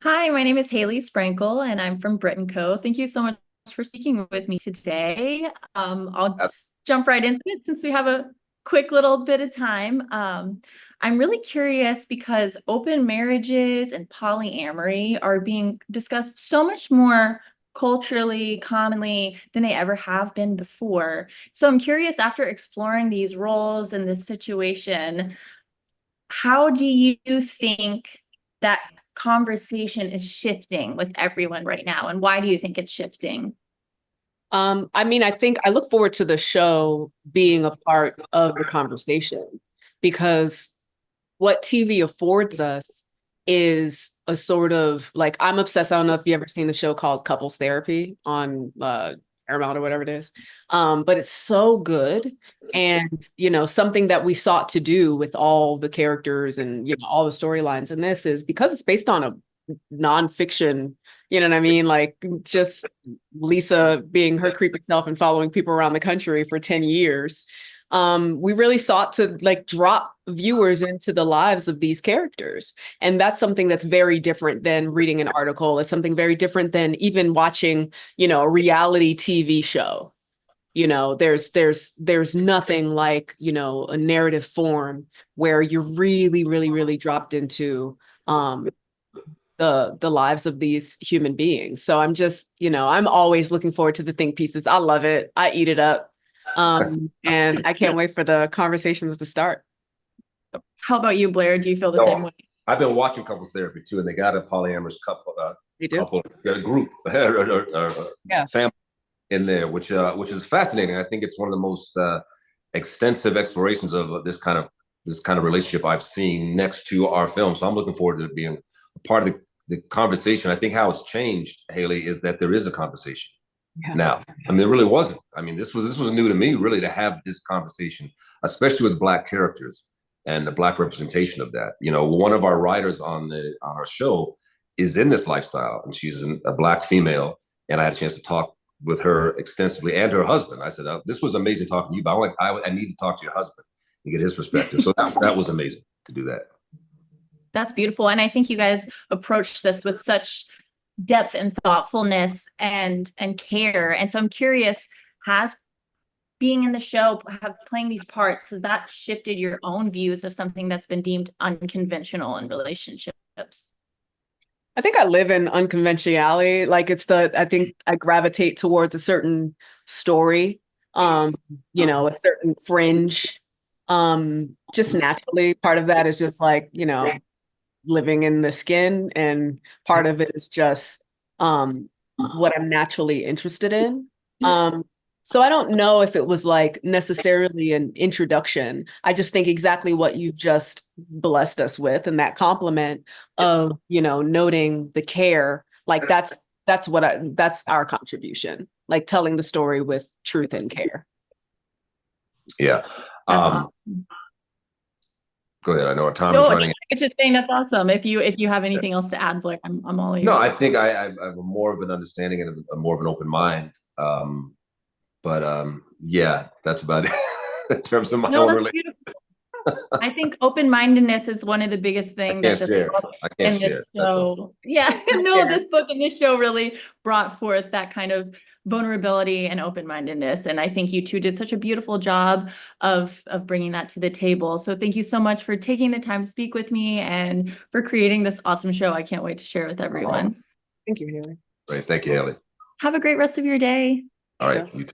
Hi, my name is Haley Sprankle, and I'm from Brit+Co. Thank you so much for speaking with me today. I'll Uh, just jump right into it since we have a quick little bit of time. I'm really curious because open marriages and polyamory are being discussed so much more culturally, commonly than they ever have been before. So I'm curious, after exploring these roles and this situation, how do you think that conversation is shifting with everyone right now, and why do you think it's shifting? I think I look forward to the show being a part of the conversation because what TV affords us is a sort of like I'm obsessed. I don't know if you ever seen the show called Couples Therapy on Paramount or whatever it is. But it's so good. And something that we sought to do with all the characters and all the storylines in this is because it's based on a nonfiction, you know what I mean? Like just Lisa being her creepy self and following people around the country for 10 years. We really sought to like drop viewers into the lives of these characters. And that's something that's very different than reading an article. It's something very different than even watching, a reality TV show. There's nothing like, a narrative form where you're really, really, really dropped into the lives of these human beings. So I'm just, I'm always looking forward to the think pieces. I love it. I eat it up. And I can't wait for the conversations to start. How about you, Blair? Do you feel the No, same way? I've been watching couples therapy too, and they got a polyamorous couple, You do? got a group or Yeah. family in there, which is fascinating. I think it's one of the most extensive explorations of this kind of relationship I've seen next to our film. So I'm looking forward to it being a part of the conversation. I think how it's changed, Haley, is that there is a conversation Yeah. now. I mean, there really wasn't. I mean, this was new to me, really, to have this conversation, especially with Black characters and the Black representation of that. One of our writers on our show is in this lifestyle, and she's a Black female, and I had a chance to talk with her extensively and her husband. I said, "This was amazing talking to you, but I need to talk to your husband and get his perspective." So that was amazing to do that. That's beautiful. And I think you guys approached this with such depth and thoughtfulness and care. And so I'm curious, has being in the show, have playing these parts, has that shifted your own views of something that's been deemed unconventional in relationships? I think I live in unconventionality. Like I think I gravitate towards a certain story, a certain fringe. Just naturally, part of that is just like, living in the skin, and part of it is just what I'm naturally interested in. Um, so I don't know if it was like necessarily an introduction. I just think exactly what you've just blessed us with, and that compliment of, noting the care, like that's our contribution, like telling the story with truth and care. Yeah. That's Um, awesome. Go ahead. I know our time is No, running. it's just saying that's awesome. If you have anything else to add, Blair, I'm all No, I ears. think I have a more of an understanding and more of an open mind. But yeah, that's about it in terms of my No, own that's relationship. beautiful. I think open-mindedness is one of the biggest I things that can't this share. book I can't and this share. That's all. show, yeah, no, this book and this show really brought forth that kind of vulnerability and open-mindedness. And I think you two did such a beautiful job of bringing that to the table. So thank you so much for taking the time to speak with me and for creating this awesome show. I can't wait to share with everyone. Thank you, Haley. Great. Thank you, Haley. Have a great rest of your day. All right. You